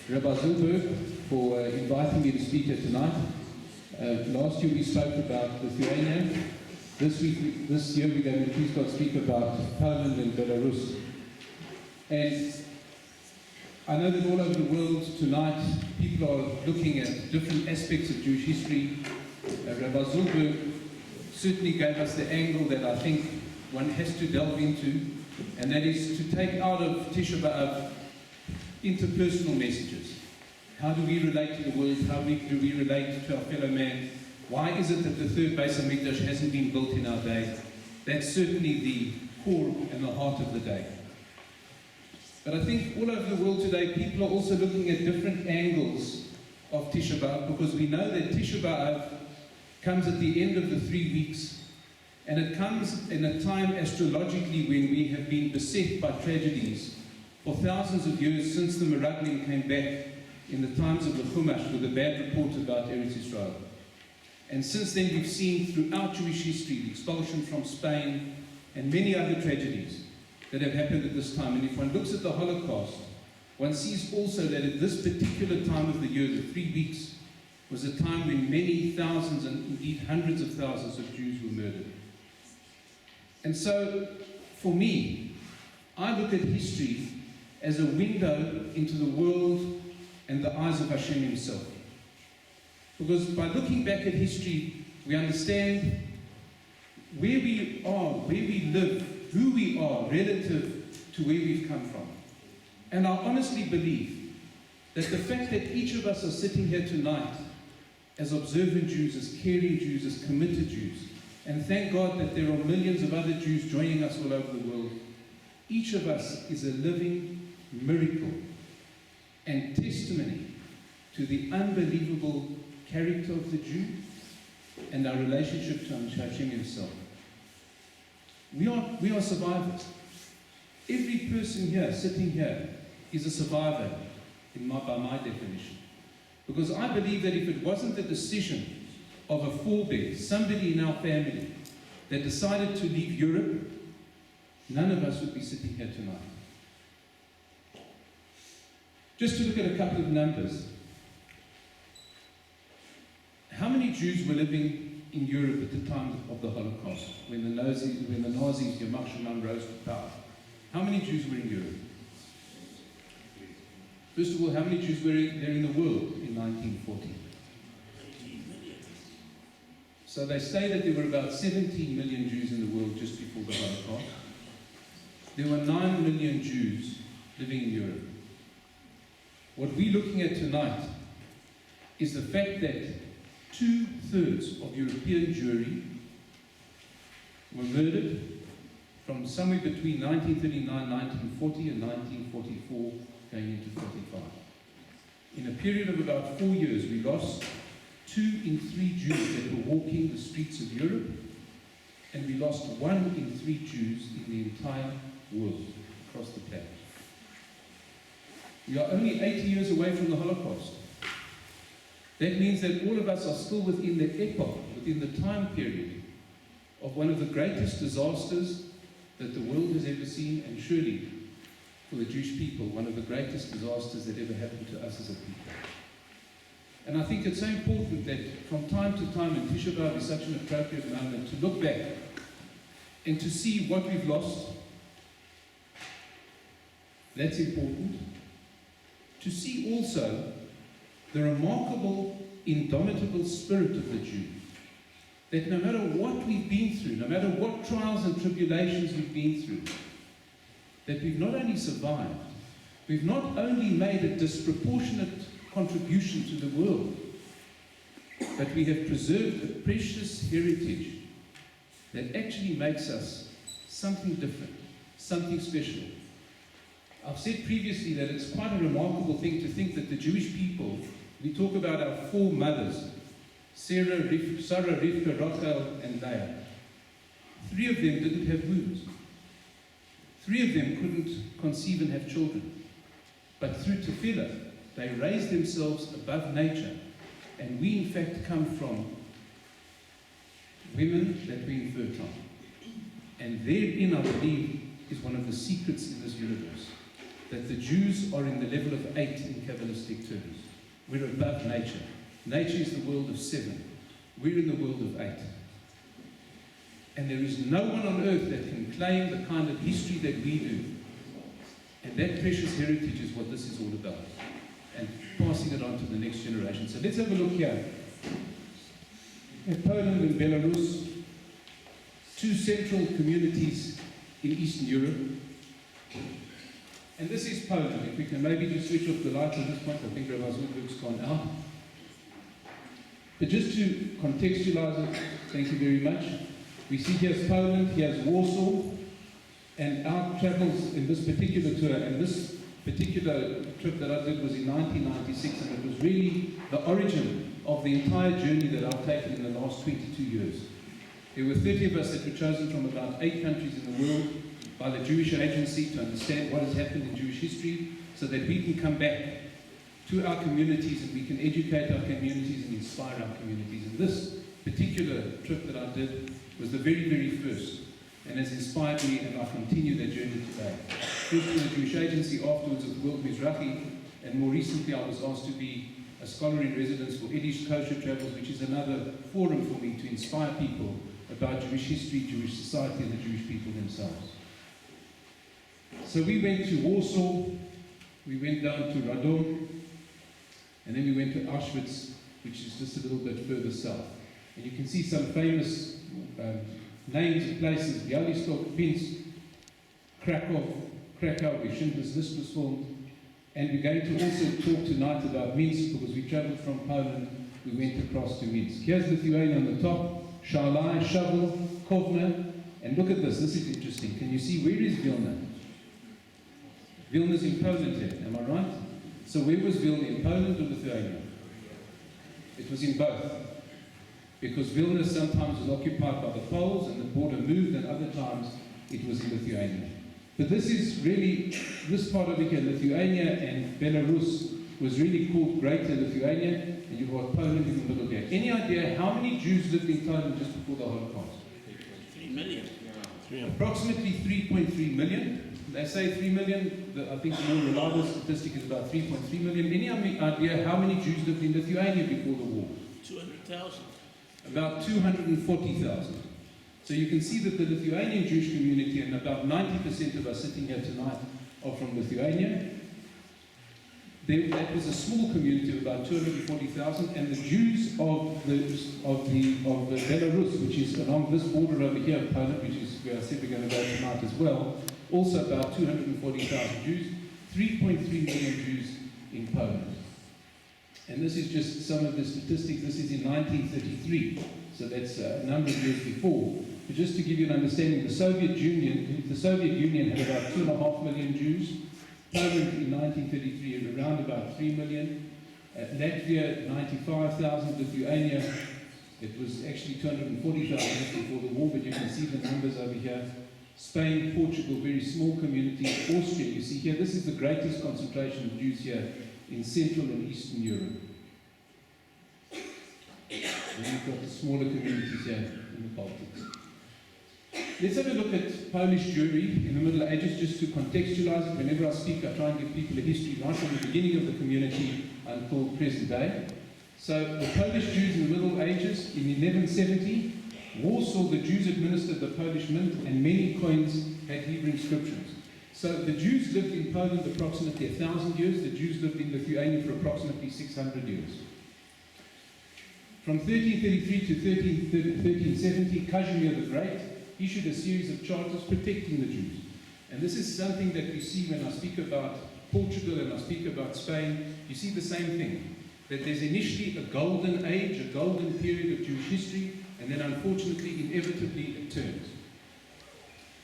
Rabbi Zilberg for inviting me to speak here tonight. Last year we spoke about Lithuania. This year we're going to please God speak about Poland and Belarus. And I know that all over the world tonight people are looking at different aspects of Jewish history. Rabbi Zilberg certainly gave us the angle that I think one has to delve into, and that is to take out of Tisha B'Av interpersonal messages. How do we relate to the world? How do we relate to our fellow man? Why is it that the third Beis HaMikdash hasn't been built in our day? That's certainly the core and the heart of the day. But I think all over the world today, people are also looking at different angles of Tisha B'Av, because we know that Tisha B'Av comes at the end of the 3 weeks, and it comes in a time astrologically when we have been beset by tragedies for thousands of years since the Raichlin came back in the times of the Chumash with a bad report about Eretz Israel. And since then we've seen throughout Jewish history the expulsion from Spain and many other tragedies that have happened at this time. And if one looks at the Holocaust, one sees also that at this particular time of the year, the 3 weeks, was a time when many thousands and indeed hundreds of thousands of Jews were murdered. And so, for me, I look at history as a window into the world and the eyes of Hashem himself. Because by looking back at history, we understand where we are, where we live, who we are relative to where we've come from. And I honestly believe that the fact that each of us are sitting here tonight as observant Jews, as caring Jews, as committed Jews, and thank God that there are millions of other Jews joining us all over the world, each of us is a living miracle and testimony to the unbelievable character of the Jew and our relationship to Hashem himself. We are survivors. Every person here, sitting here, is a survivor by my definition. Because I believe that if it wasn't the decision of a forebear, somebody in our family, that decided to leave Europe, none of us would be sitting here tonight. Just to look at a couple of numbers. How many Jews were living in Europe at the time of the Holocaust, when the Nazis, Yamach Shimon, rose to power? How many Jews were in Europe? First of all, how many Jews were there in the world in 1940? So they say that there were about 17 million Jews in the world just before the Holocaust. There were 9 million Jews living in Europe. What we're looking at tonight is the fact that 2/3 of European Jewry were murdered from somewhere between 1939, 1940 and 1944 going into 45. In a period of about 4 years, we lost 2 in 3 Jews that were walking the streets of Europe, and we lost 1 in 3 Jews in the entire world, across the planet. We are only 80 years away from the Holocaust. That means that all of us are still within the epoch, within the time period of one of the greatest disasters that the world has ever seen, and surely for the Jewish people, one of the greatest disasters that ever happened to us as a people. And I think it's so important that from time to time, and Tisha B'Av is such an appropriate moment, to look back and to see what we've lost. That's important. To see also the remarkable, indomitable spirit of the Jew. That no matter what we've been through, no matter what trials and tribulations we've been through, that we've not only survived, we've not only made a disproportionate contribution to the world, but we have preserved a precious heritage that actually makes us something different, something special. I've said previously that it's quite a remarkable thing to think that the Jewish people, we talk about our 4 mothers, Sarah, Rivka, Rachel, and Leah. 3 of them didn't have wombs. 3 of them couldn't conceive and have children. But through tefillah, they raised themselves above nature. And we in fact come from women that were infertile. And therein, I believe, is one of the secrets in this universe. that the Jews are in the level of 8 in Kabbalistic terms. We're above nature. Nature is the world of 7. We're in the world of 8. And there is no one on earth that can claim the kind of history that we do. And that precious heritage is what this is all about. And passing it on to the next generation. So let's have a look here. In Poland and Belarus, 2 central communities in Eastern Europe. And this is Poland. If we can maybe just switch off the lights at this point, I think Rabbi Zundberg's gone out. But just to contextualize it, thank you very much. We see here's Poland, here's Warsaw, and our travels in this particular tour, and this particular trip that I did was in 1996, and it was really the origin of the entire journey that I've taken in the last 22 years. There were 30 of us that were chosen from about 8 countries in the world by the Jewish Agency to understand what has happened in Jewish history so that we can come back to our communities and we can educate our communities and inspire our communities. And this particular trip that I did was the very, very first and has inspired me, and I continue that journey today. First with the Jewish Agency, afterwards with World Mizrahi, and more recently I was asked to be a scholar in residence for Yiddish Kosher Travels, which is another forum for me to inspire people about Jewish history, Jewish society, and the Jewish people themselves. So we went to Warsaw, we went down to Radom, and then we went to Auschwitz, which is just a little bit further south. And you can see some famous names of places: Bialystok, Pinsk, Krakow, where Schindler's List was filmed. And we're going to also talk tonight about Minsk, because we traveled from Poland, we went across to Minsk. Here's Lithuania on the top, Schlar, Shovel, Kovna, and look at this is interesting. Can you see, where is Vilna? Vilna's in Poland here, am I right? So where was Vilna, in Poland or Lithuania? It was in both. Because Vilna sometimes was occupied by the Poles and the border moved, and other times it was in Lithuania. But this is really, this part over here, Lithuania and Belarus, was really called Greater Lithuania, and you've got Poland in the middle here. Any idea how many Jews lived in Poland just before the Holocaust? 3 million. Approximately 3.3 million. They say 3 million. I think the more reliable statistic is about 3.3 million. Any idea how many Jews lived in Lithuania before the war? 200,000. About 240,000. So you can see that the Lithuanian Jewish community, and about 90% of us sitting here tonight are from Lithuania. That was a small community of about 240,000, and the Jews of the Belarus, which is along this border over here of Poland, which is where I said we're going to go tonight as well, also about 240,000 Jews, 3.3 million Jews in Poland. And this is just some of the statistics. This is in 1933, so that's a number of years before. But just to give you an understanding, the Soviet Union had about 2.5 million Jews. Poland in 1933 had around about 3 million. Latvia, 95,000. Lithuania, it was actually 240,000 before the war, but you can see the numbers over here. Spain, Portugal, very small communities. Austria, you see here, this is the greatest concentration of Jews here in Central and Eastern Europe. And you've got the smaller communities here in the Baltics. Let's have a look at Polish Jewry in the Middle Ages, just to contextualize it. Whenever I speak, I try and give people a history right from the beginning of the community until present day. So the Polish Jews in the Middle Ages, in 1170, Warsaw, the Jews administered the Polish mint, and many coins had Hebrew inscriptions. So the Jews lived in Poland approximately 1,000 years. The Jews lived in Lithuania for approximately 600 years. From 1333 to 1370, Casimir the Great issued a series of charters protecting the Jews. And this is something that we see when I speak about Portugal and I speak about Spain. You see the same thing, that there's initially a golden age, a golden period of Jewish history, and then unfortunately, inevitably, it turns.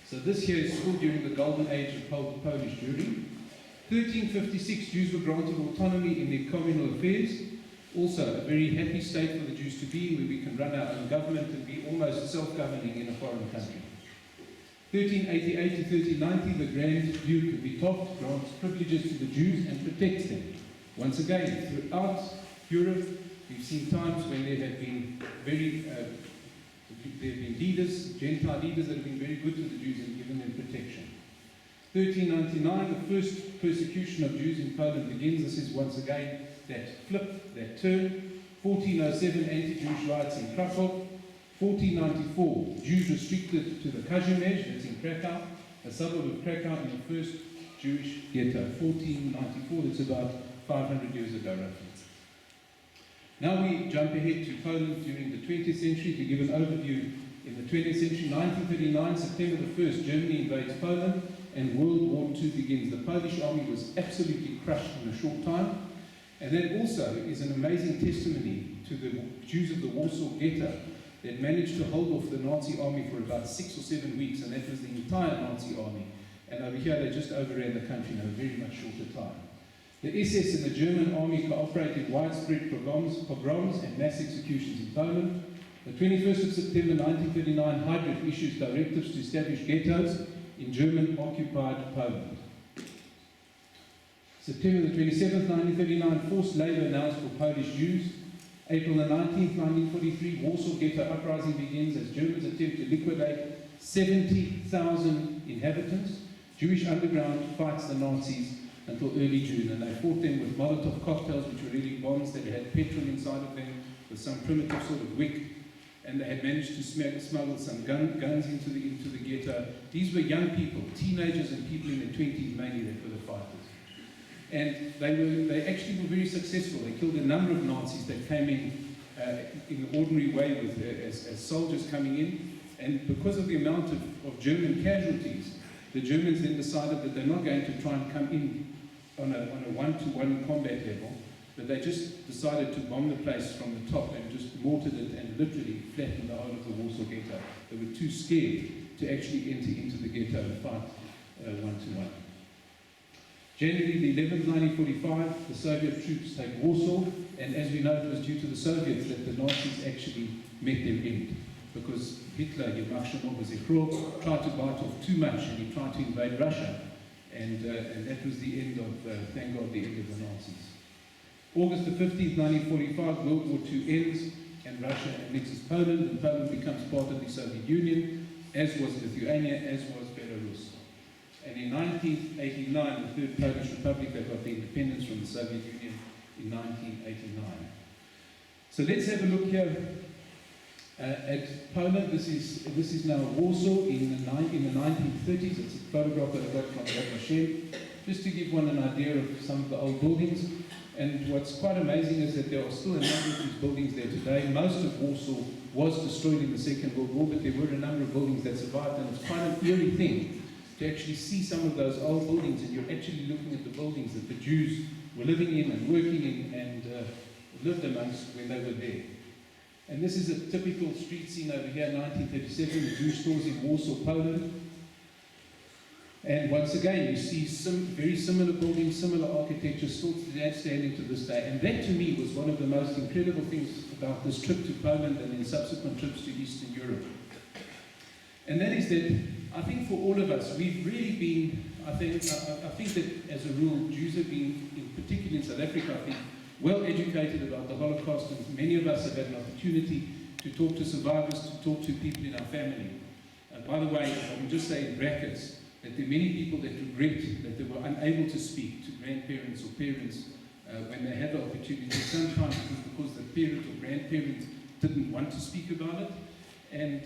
So this here is still during the golden age of Polish Jewry. 1356, Jews were granted autonomy in their communal affairs. Also, a very happy state for the Jews to be in, where we can run our own government and be almost self-governing in a foreign country. 1388 to 1390, the Grand Duke of Vitovt grants privileges to the Jews and protects them. Once again, throughout Europe, we've seen times when there have been leaders, Gentile leaders, that have been very good to the Jews and given them protection. 1399, the first persecution of Jews in Poland begins. This is once again that flip, that turn. 1407, anti-Jewish riots in Krakow. 1494, Jews restricted to the Kazimierz, that's in Krakow, a suburb of Krakow, in the first Jewish ghetto. 1494, that's about 500 years ago, roughly. Now we jump ahead to Poland during the 20th century to give an overview. In the 20th century, 1939, September the 1st, Germany invades Poland and World War II begins. The Polish army was absolutely crushed in a short time. And that also is an amazing testimony to the Jews of the Warsaw Ghetto that managed to hold off the Nazi army for about 6 or 7 weeks, and that was the entire Nazi army. And over here, they just overran the country in a very much shorter time. The SS and the German army cooperated in widespread pogroms and mass executions in Poland. The 21st of September 1939, Heydrich issues directives to establish ghettos in German-occupied Poland. September the 27th, 1939, forced labour announced for Polish Jews. April the 19th, 1943, Warsaw Ghetto uprising begins as Germans attempt to liquidate 70,000 inhabitants. Jewish underground fights the Nazis until early June, and they fought them with Molotov cocktails, which were really bombs that had petrol inside of them, with some primitive sort of wick, and they had managed to smuggle some guns into the ghetto. These were young people, teenagers and people in their 20s mainly, that were the fighters. And they actually were very successful. They killed a number of Nazis that came in an ordinary way with, as soldiers coming in. And because of the amount of German casualties, the Germans then decided that they're not going to try and come in on a one-to-one combat level, but they just decided to bomb the place from the top and just mortared it and literally flattened the whole of the Warsaw Ghetto. They were too scared to actually enter into the ghetto and fight one-to-one. January the 11th, 1945, the Soviet troops take Warsaw, and as we know, it was due to the Soviets that the Nazis actually met their end, because Hitler, tried to bite off too much, and he tried to invade Russia, and that was the end of, thank God, the end of the Nazis. August the 15th, 1945, World War II ends, and Russia annexes Poland, and Poland becomes part of the Soviet Union, as was Lithuania, as was Belarus. And in 1989, the Third Polish Republic, they got the independence from the Soviet Union in 1989. So let's have a look here at Poland. This is now Warsaw in the 1930s. It's a photograph that I got from Raichlin, just to give one an idea of some of the old buildings. And what's quite amazing is that there are still a number of these buildings there today. Most of Warsaw was destroyed in the Second World War, but there were a number of buildings that survived, and it's quite an eerie thing to actually see some of those old buildings, and you're actually looking at the buildings that the Jews were living in and working in and lived amongst when they were there. And this is a typical street scene over here, 1937, the Jewish stores in Warsaw, Poland. And once again, you see some very similar buildings, similar architecture still standing to this day. And that to me was one of the most incredible things about this trip to Poland and then subsequent trips to Eastern Europe. And that is that I think for all of us, we've really been, I think that as a rule, Jews have been, in particular in South Africa, I think, well educated about the Holocaust, and many of us have had an opportunity to talk to survivors, to talk to people in our family. And by the way, I can just say in brackets that there are many people that regret that they were unable to speak to grandparents or parents when they had the opportunity. Sometimes it was because the parent or grandparents didn't want to speak about it. And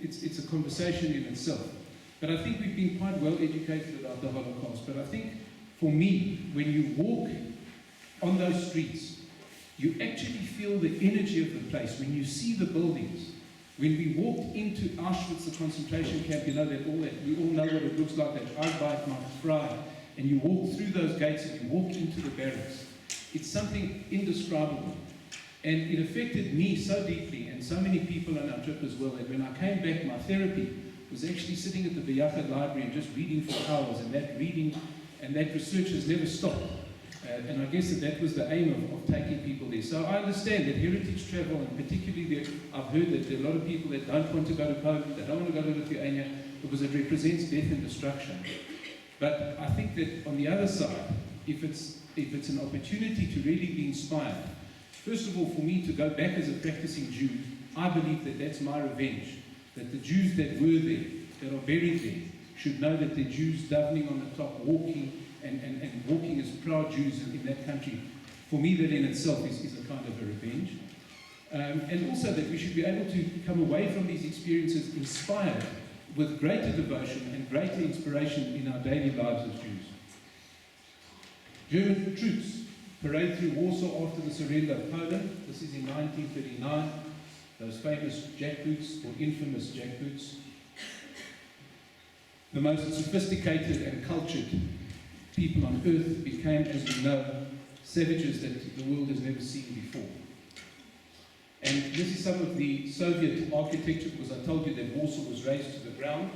it's a conversation in itself. But I think we've been quite well educated about the Holocaust. But I think, for me, when you walk on those streets, you actually feel the energy of the place. When you see the buildings, when we walked into Auschwitz, the concentration camp, you know that we all know what it looks like, that Arbeit macht frei, and you walk through those gates and you walk into the barracks. It's something indescribable. And it affected me so deeply, and so many people on our trip as well, that when I came back, my therapy was actually sitting at the Bejaka Library and just reading for hours, and that reading and that research has never stopped. And I guess that was the aim of taking people there. So I understand that heritage travel, and particularly I've heard that there are a lot of people that don't want to go to Poland, they don't want to go to Lithuania, because it represents death and destruction. But I think that on the other side, if it's an opportunity to really be inspired, first of all, for me to go back as a practicing Jew, I believe that that's my revenge. That the Jews that were there, that are buried there, should know that the Jews davening on the top, walking, and walking as proud Jews in that country. For me, that in itself is a kind of a revenge. And also that we should be able to come away from these experiences inspired with greater devotion and greater inspiration in our daily lives as Jews. German troops parade through Warsaw after the surrender of Poland. This is in 1939. Those famous jackboots, or infamous jackboots. The most sophisticated and cultured people on earth became, as we know, savages that the world has never seen before. And this is some of the Soviet architecture, because I told you that Warsaw was razed to the ground.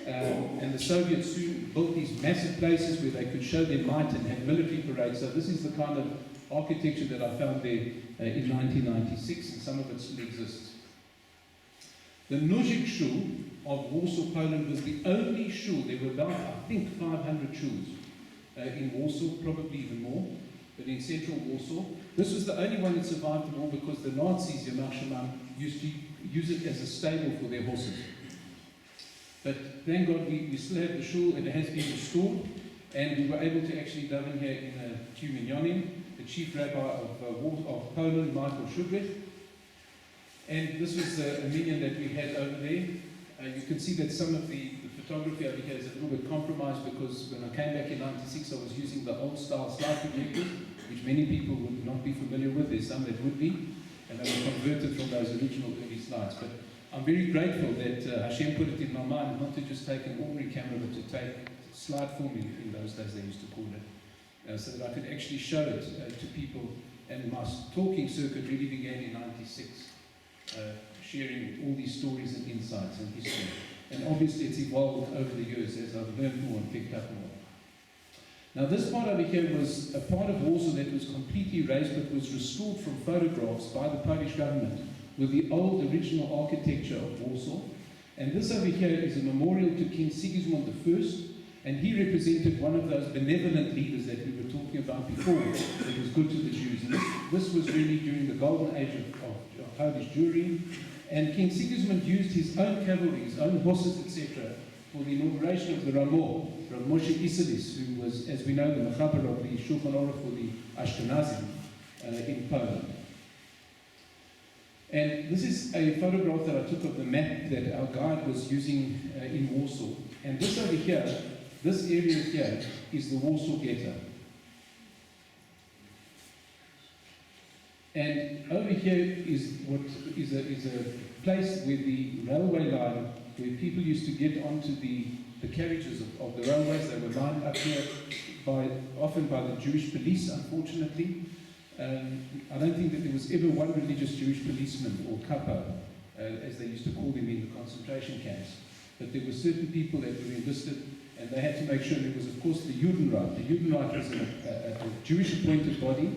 And the Soviets soon built these massive places where they could show their might and have military parades. So this is the kind of architecture that I found there in 1996, and some of it still exists. The Nożyk Shul of Warsaw, Poland was the only shul. There were about, I think, 500 shuls in Warsaw, probably even more, but in central Warsaw. This was the only one that survived them all because the Nazis, used to use it as a stable for their horses. But thank God we still have the shul, and it has been restored, and we were able to actually daven here in Tuminionim, the chief rabbi of Poland, Michael Shudrich. And this was a minion that we had over there. You can see that some of the photography over here is a little bit compromised because when I came back in '96, I was using the old style slide projectors, which many people would not be familiar with. There's some that would be, and they were converted from those original early slides. But I'm very grateful that Hashem put it in my mind not to just take an ordinary camera, but to take slide film in those days they used to call it, so that I could actually show it to people. And my talking circuit really began in '96, sharing all these stories and insights and history. And obviously it's evolved over the years as I've learned more and picked up more. Now this part over here was a part of Warsaw that was completely razed but was restored from photographs by the Polish government with the old original architecture of Warsaw. And this over here is a memorial to King Sigismund I, and he represented one of those benevolent leaders that we were talking about before that was good to the Jews. And this was really during the golden age of Polish Jewry. And King Sigismund used his own cavalry, his own horses, etc., for the inauguration of the Ramor, Rav Moshe Isilis, who was, as we know, the Mechaber of the Shulchan Aruch for the Ashkenazim in Poland. And this is a photograph that I took of the map that our guide was using in Warsaw. And this over here, this area here, is the Warsaw Ghetto. And over here is what is a place where the railway line, where people used to get onto the carriages of the railways. They were lined up here often by the Jewish police, unfortunately. I don't think that there was ever one religious Jewish policeman, or kapo, as they used to call them in the concentration camps. But there were certain people that were enlisted, and they had to make sure there was, of course, the Judenrat. The Judenrat was a Jewish appointed body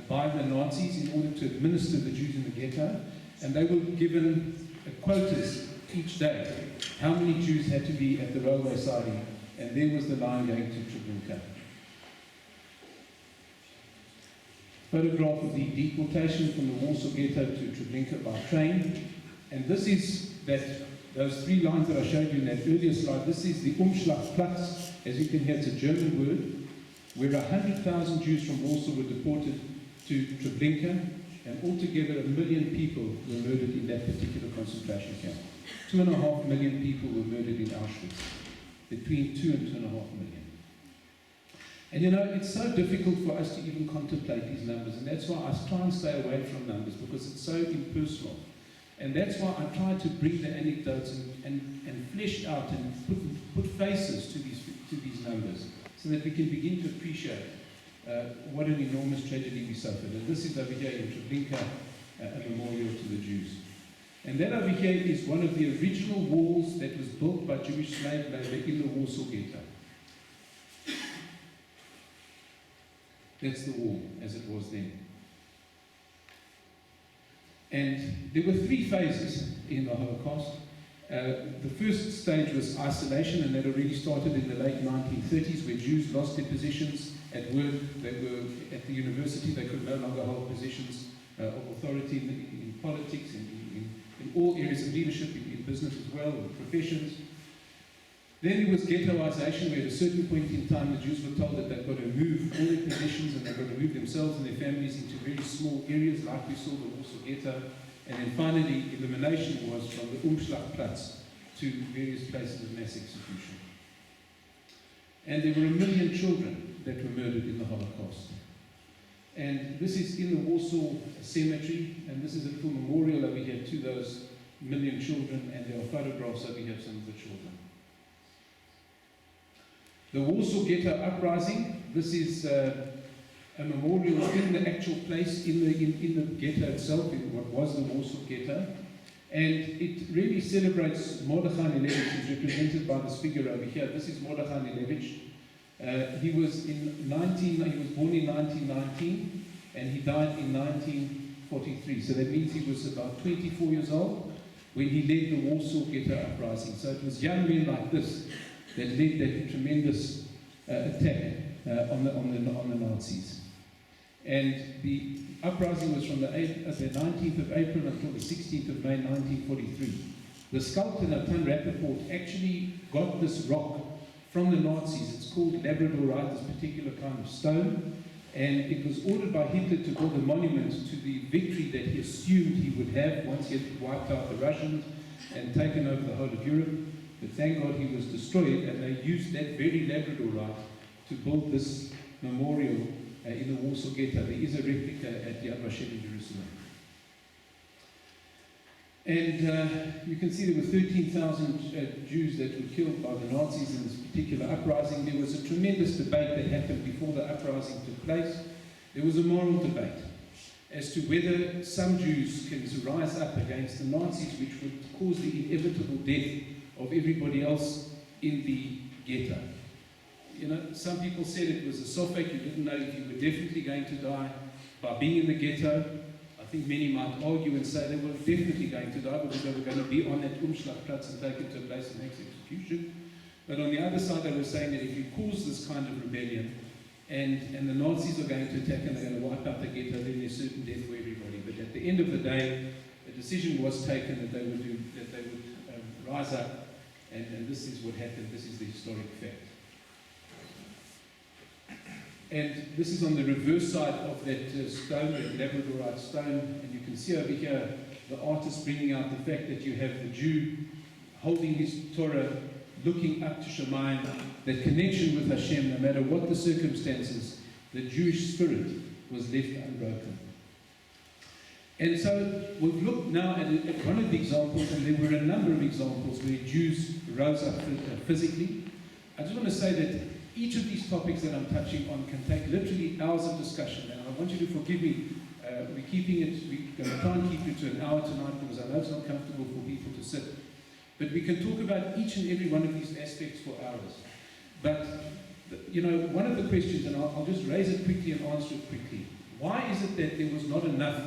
by the Nazis in order to administer the Jews in the ghetto, and they were given quotas each day, how many Jews had to be at the railway siding, and there was the line going to Treblinka. Photograph of the deportation from the Warsaw Ghetto to Treblinka by train, and this is those three lines that I showed you in that earlier slide. This is the Umschlagplatz, as you can hear, it's a German word, where 100,000 Jews from Warsaw were deported to Treblinka, and altogether 1 million people were murdered in that particular concentration camp. 2.5 million people were murdered in Auschwitz, between 2 and 2.5 million. And you know, it's so difficult for us to even contemplate these numbers, and that's why I try and stay away from numbers, because it's so impersonal. And that's why I try to bring the anecdotes and flesh out and put faces to these numbers, so that we can begin to appreciate what an enormous tragedy we suffered. And this is over here in Treblinka, a memorial to the Jews. And that over here is one of the original walls that was built by Jewish slave labor in the Warsaw Ghetto. That's the wall as it was then. And there were 3 phases in the Holocaust. The first stage was isolation, and that already started in the late 1930s, where Jews lost their positions at work. They were at the university, they could no longer hold positions of authority in politics, in all areas of leadership, in business as well, in professions. Then there was ghettoization, where at a certain point in time the Jews were told that they've got to move all their possessions and they've got to move themselves and their families into very small areas, like we saw the Warsaw Ghetto. And then finally, elimination was from the Umschlagplatz to various places of mass execution. And there were 1 million children that were murdered in the Holocaust. And this is in the Warsaw Cemetery, and this is a little memorial over here to those 1 million children, and there are photographs over here of some of the children. The Warsaw Ghetto Uprising, this is a memorial in the actual place, in the ghetto itself, in what was the Warsaw Ghetto. And it really celebrates Mordechai Nilevich, who's represented by this figure over here. This is Mordechai Nilevich. He was born in 1919, and he died in 1943. So that means he was about 24 years old when he led the Warsaw Ghetto Uprising. So it was young men like this that led that tremendous attack on the Nazis. And the uprising was from the 19th of April until the 16th of May 1943. The sculptor Nathan Rappaport actually got this rock from the Nazis. It's called Labradorite, this particular kind of stone. And it was ordered by Hitler to build a monument to the victory that he assumed he would have once he had wiped out the Russians and taken over the whole of Europe. But thank God he was destroyed, and they used that very Labradorite to build this memorial in the Warsaw Ghetto. There is a replica at Yad Vashem in Jerusalem. And you can see there were 13,000 Jews that were killed by the Nazis in this particular uprising. There was a tremendous debate that happened before the uprising took place. There was a moral debate as to whether some Jews can rise up against the Nazis, which would cause the inevitable death of everybody else in the ghetto. You know, some people said it was a suffix, you didn't know if you were definitely going to die by being in the ghetto. I think many might argue and say they were definitely going to die because they were going to be on that Umschlagplatz and taken to a place of mass execution. But on the other side, they were saying that if you cause this kind of rebellion and the Nazis are going to attack and they're going to wipe out the ghetto, then there's certain death for everybody. But at the end of the day, a decision was taken that they would rise up, and this is what happened. This is the historic fact. And this is on the reverse side of that stone, that Labradorite stone, and you can see over here the artist bringing out the fact that you have the Jew holding his Torah, looking up to Shemayim, that connection with Hashem, no matter what the circumstances, the Jewish spirit was left unbroken. And so we've looked now at one of the examples, and there were a number of examples where Jews rose up physically. I just want to say that each of these topics that I'm touching on can take literally hours of discussion, and I want you to forgive me. We're going to try and keep it to an hour tonight because I know it's not comfortable for people to sit. But we can talk about each and every one of these aspects for hours. But, you know, one of the questions, and I'll just raise it quickly and answer it quickly. Why is it that there was not enough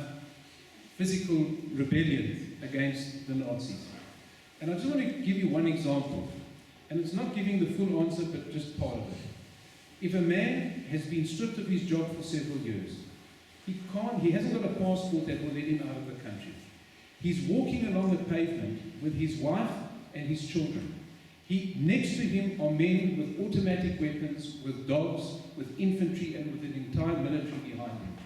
physical rebellion against the Nazis? And I just want to give you one example. And it's not giving the full answer, but just part of it. If a man has been stripped of his job for several years, he hasn't got a passport that will let him out of the country. He's walking along the pavement with his wife and his children. Next to him are men with automatic weapons, with dogs, with infantry, and with an entire military behind him.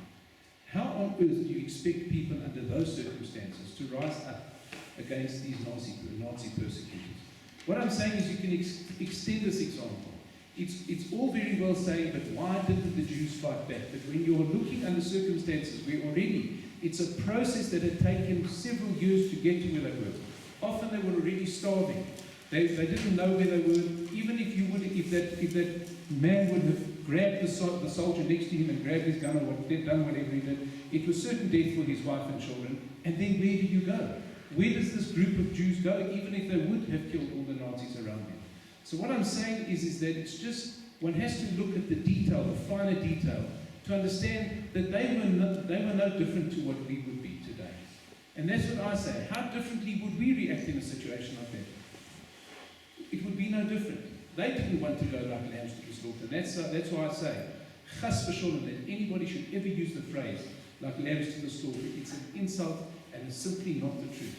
How on earth do you expect people under those circumstances to rise up against these Nazi persecutors? What I'm saying is you can extend this example. It's all very well saying, but why didn't the Jews fight back? But when you're looking under circumstances where already it's a process that had taken several years to get to where they were. Often they were already starving. They didn't know where they were. Even if that man would have grabbed the soldier next to him and grabbed his gun or done whatever he did, it was certain death for his wife and children. And then where do you go? Where does this group of Jews go, even if they would have killed all the Nazis around them? So what I'm saying is that it's just, one has to look at the detail, the finer detail, to understand that they were no different to what we would be today. And that's what I say. How differently would we react in a situation like that? It would be no different. They didn't want to go like lambs to the slaughter. That's why I say, chas v'sholem, that anybody should ever use the phrase like lambs to the slaughter. It's an insult and it's simply not the truth.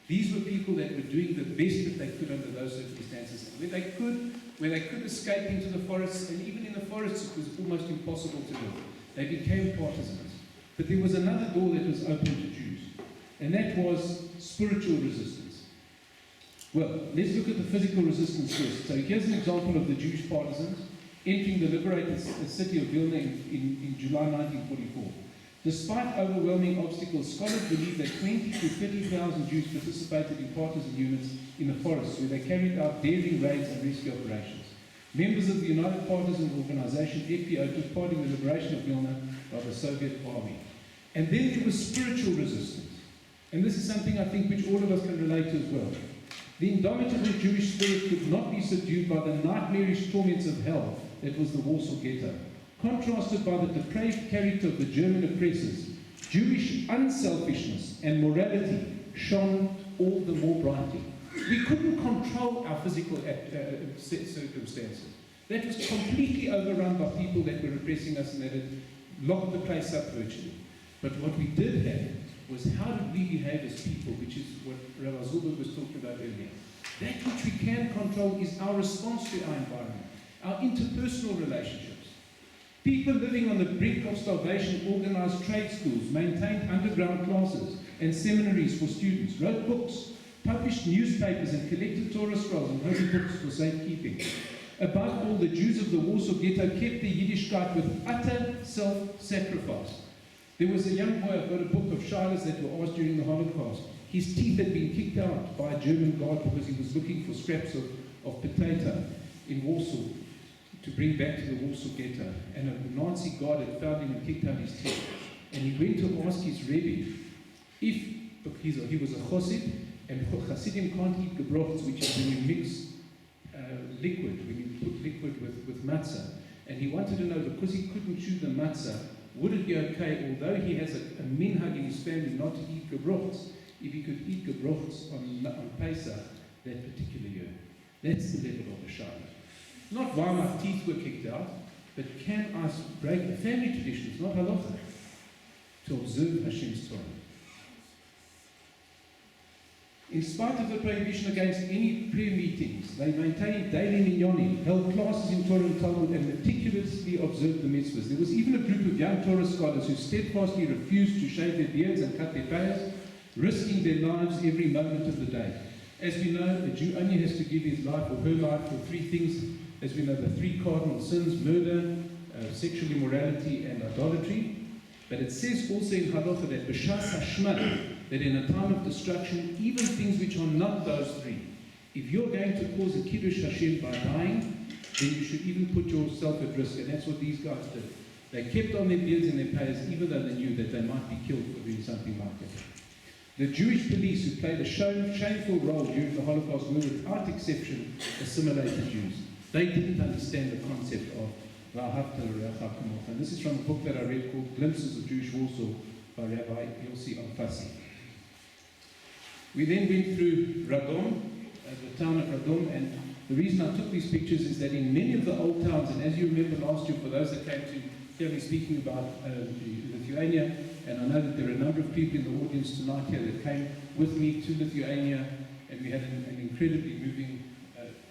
These were people that were doing the best that they could under those circumstances. Where they could escape into the forests, and even in the forests it was almost impossible to live. They became partisans. But there was another door that was open to Jews, and that was spiritual resistance. Well, let's look at the physical resistance first. So here's an example of the Jewish partisans entering the liberated city of Vilna in July 1944. Despite overwhelming obstacles, scholars believe that 20 to 30,000 Jews participated in partisan units in the forests, where they carried out daring raids and rescue operations. Members of the United Partisan Organization, FPO, took part in the liberation of Vilna by the Soviet Army. And then there was spiritual resistance. And this is something I think which all of us can relate to as well. The indomitable Jewish spirit could not be subdued by the nightmarish torments of hell that was the Warsaw Ghetto. Contrasted by the depraved character of the German oppressors, Jewish unselfishness and morality shone all the more brightly. We couldn't control our physical circumstances. That was completely overrun by people that were oppressing us and that had locked the place up virtually. But what we did have was how did we behave as people, which is what Rabbi Zilberg was talking about earlier. That which we can control is our response to our environment, our interpersonal relationships. People living on the brink of starvation organized trade schools, maintained underground classes and seminaries for students, wrote books, published newspapers and collected Torah scrolls and holy books for safekeeping. Above all, the Jews of the Warsaw Ghetto kept their Yiddishkeit with utter self-sacrifice. There was a young boy, I've got a book of Schlar's that were asked during the Holocaust. His teeth had been kicked out by a German guard because he was looking for scraps of potato in Warsaw to bring back to the Warsaw Ghetto. And a Nazi guard had found him and kicked out his teeth. And he went to ask his Rebbe if, he was a Chassid, and Chassidim can't eat gebrochts, which is when you mix liquid, when you put liquid with matzah. And he wanted to know, because he couldn't chew the matzah, would it be okay, although he has a minhag in his family not to eat gebrochts, if he could eat gebrochts on Pesach that particular year? That's the level of the shayla. Not why my teeth were kicked out, but can I break the family traditions, not halacha, to observe Hashem's Torah? In spite of the prohibition against any prayer meetings, they maintained daily minyanim, held classes in Torah and Talmud, and meticulously observed the mitzvahs. There was even a group of young Torah scholars who steadfastly refused to shave their beards and cut their payas, risking their lives every moment of the day. As we know, a Jew only has to give his life or her life for three things. As we know, the three cardinal sins: murder, sexual immorality, and idolatry. But it says also in halacha that b'shas hashmad, that in a time of destruction, even things which are not those three, if you're going to cause a kiddush Hashem by dying, then you should even put yourself at risk. And that's what these guys did. They kept on their beards and their payas, even though they knew that they might be killed for doing something like that. The Jewish police, who played a shameful role during the Holocaust, were without exception assimilated Jews. They didn't understand the concept of V'ahavta l'reacha kamocha. And this is from a book that I read called Glimpses of Jewish Warsaw by Rabbi Yossi Alfasi. We then went through Radom, the town of Radom, and the reason I took these pictures is that in many of the old towns, and as you remember last year, for those that came to hear me speaking about Lithuania, and I know that there are a number of people in the audience tonight here that came with me to Lithuania, and we had an incredibly moving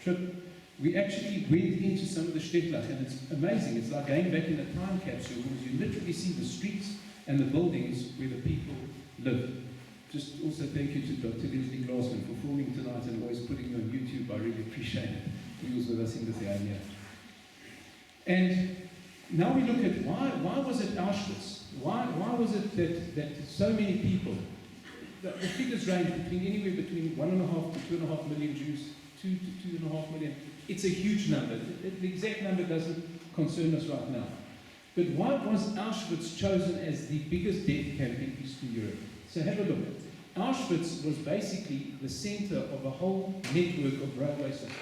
trip. We actually went into some of the shtetl, and it's amazing. It's like going back in a time capsule, because you literally see the streets and the buildings where the people live. Just also thank you to Dr. Glassman for filming tonight and always putting it on YouTube. I really appreciate it. He was with us in Lithuania. And now we look at why was it Auschwitz? Why was it that so many people, the figures range anywhere between 1.5 to 2.5 million Jews, 2 to 2.5 million. It's a huge number. The exact number doesn't concern us right now. But why was Auschwitz chosen as the biggest death camp in Eastern Europe? So have a look. Auschwitz was basically the center of a whole network of railway systems.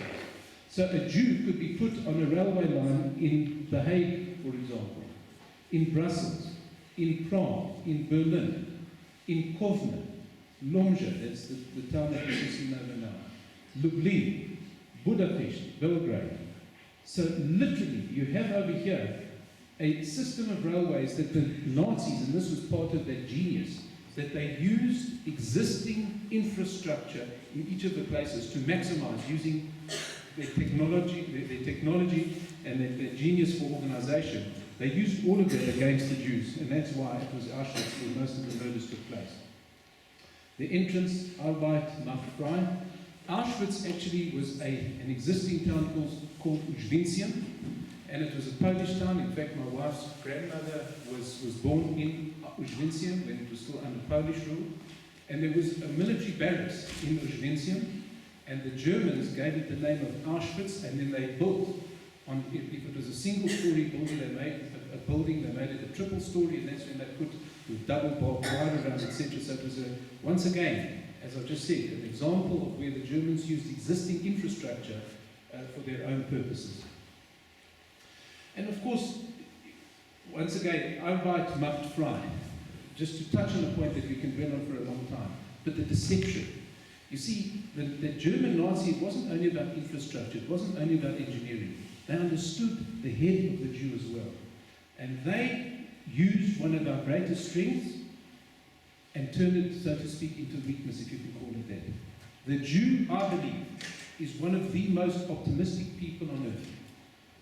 So a Jew could be put on a railway line in The Hague, for example, in Brussels, in Prague, in Berlin, in Kovno, Lomža, that's the town that we're just over now, Lublin, Budapest, Belgrade. So literally, you have over here a system of railways that the Nazis, and this was part of their genius, that they used existing infrastructure in each of the places to maximize using their technology and their genius for organization. They used all of that against the Jews, and that's why it was Auschwitz where most of the murders took place. The entrance, Arbeit macht frei. Auschwitz actually was an existing town called Uświęcim, and it was a Polish town. In fact, my wife's grandmother was born in Uświęcim when it was still under Polish rule. And there was a military barracks in Uświęcim, and the Germans gave it the name of Auschwitz, and then they built on, if it was a single-story building, they made they made it a triple story, and that's when they put the double barbed wire around, etc. So it was, once again, as I've just said, an example of where the Germans used existing infrastructure for their own purposes. And of course, once again, Arbeit macht frei. Just to touch on a point that we can dwell on for a long time, but the deception. You see, the German Nazi, it wasn't only about infrastructure, it wasn't only about engineering. They understood the head of the Jew as well. And they used one of our greatest strengths and turned it, so to speak, into weakness, if you can call it that. The Jew, I believe, is one of the most optimistic people on earth.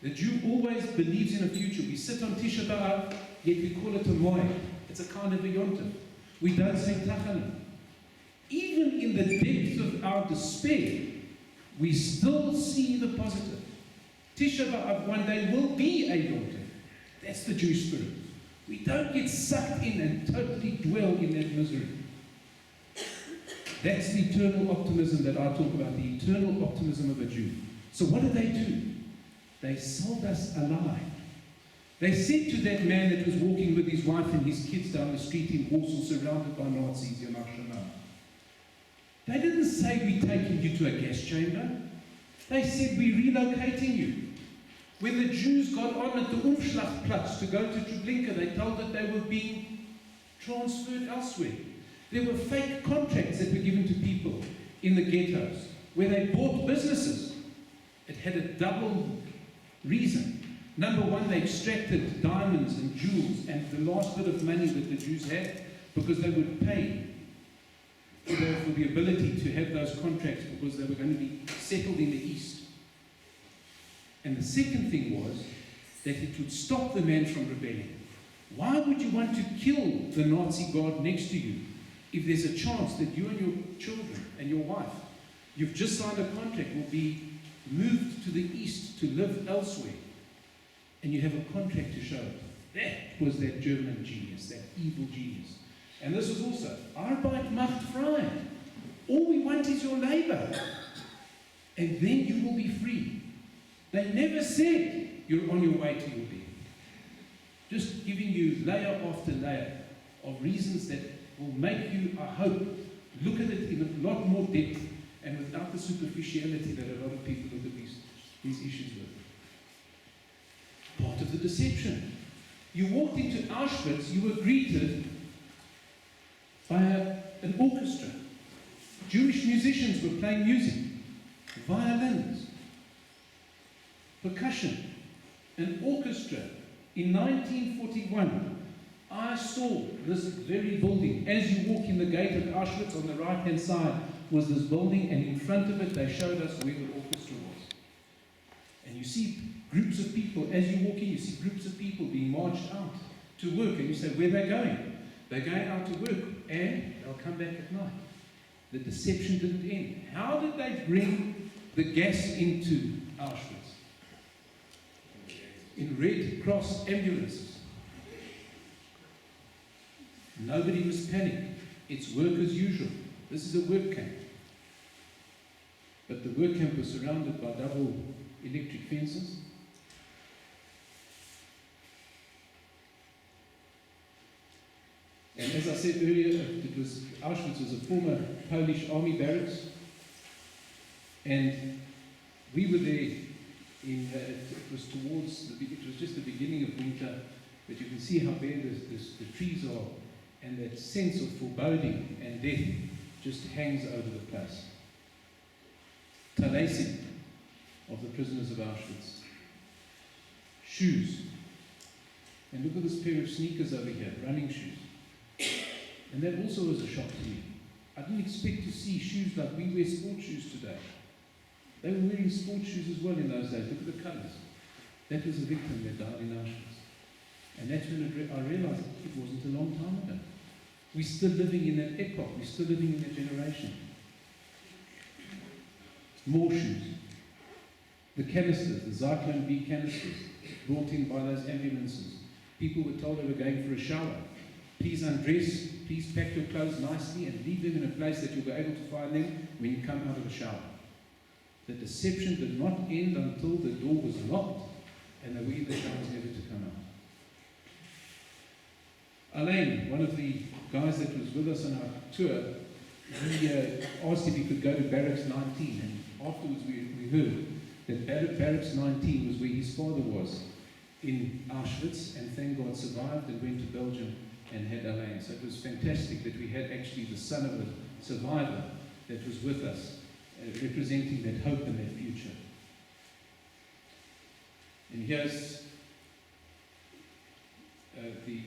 The Jew always believes in a future. We sit on Tisha B'Av, yet we call it a moed. It's a kind of a yontif. We don't say tachanun. Even in the depths of our despair, we still see the positive. Tisha B'Av one day will be a yontif. That's the Jewish spirit. We don't get sucked in and totally dwell in that misery. That's the eternal optimism that I talk about, the eternal optimism of a Jew. So what do? They sold us a lie. They said to that man that was walking with his wife and his kids down the street in Warsaw, surrounded by Nazis, they didn't say, we're taking you to a gas chamber. They said, we're relocating you. When the Jews got on at the Umschlagplatz to go to Treblinka, they told that they were being transferred elsewhere. There were fake contracts that were given to people in the ghettos, where they bought businesses. It had a double reason. Number one, they extracted diamonds and jewels and the last bit of money that the Jews had, because they would pay for the ability to have those contracts, because they were going to be settled in the East. And the second thing was that it would stop the man from rebelling. Why would you want to kill the Nazi guard next to you if there's a chance that you and your children and your wife, you've just signed a contract, will be moved to the East to live elsewhere, and you have a contract to show it? That was that German genius, that evil genius. And this was also, Arbeit macht frei. All we want is your labor, and then you will be free. They never said you're on your way to your death. Just giving you layer after layer of reasons that will make you, I hope, look at it in a lot more depth and without the superficiality that a lot of people look at these issues with. Part of the deception. You walked into Auschwitz, you were greeted by an orchestra. Jewish musicians were playing music, violins, percussion, an orchestra. In 1941, I saw this very building. As you walk in the gate of Auschwitz, on the right-hand side was this building, and in front of it they showed us where the orchestra was. And you see groups of people, as you walk in, you see groups of people being marched out to work, and you say, where are they going? They're going out to work, and they'll come back at night. The deception didn't end. How did they bring the gas into Auschwitz? In Red Cross ambulances. Nobody was panicked. It's work as usual. This is a work camp. But the work camp was surrounded by double electric fences. And as I said earlier, Auschwitz was a former Polish army barracks, and we were there. It was just the beginning of winter, but you can see how bare the trees are, and that sense of foreboding and death just hangs over the place. Talaisim of the prisoners of Auschwitz. Shoes. And look at this pair of sneakers over here, running shoes. And that also was a shock to me. I didn't expect to see shoes like we wear sports shoes today. They were wearing sports shoes as well in those days. Look at the colours. That was a victim that died in Auschwitz. And that's when I realised it wasn't a long time ago. We're still living in that epoch. We're still living in that generation. More shoes. The canisters, the Raichlin B canisters, brought in by those ambulances. People were told they were going for a shower. Please undress, please pack your clothes nicely and leave them in a place that you'll be able to find them when you come out of the shower. The deception did not end until the door was locked and they were in the showers never to come out. Alain, one of the guys that was with us on our tour, he asked if he could go to Barracks 19, and afterwards we heard that Barracks 19 was where his father was in Auschwitz, and thank God survived and went to Belgium and had Alain. So it was fantastic that we had actually the son of a survivor that was with us, representing that hope and that future. And here's the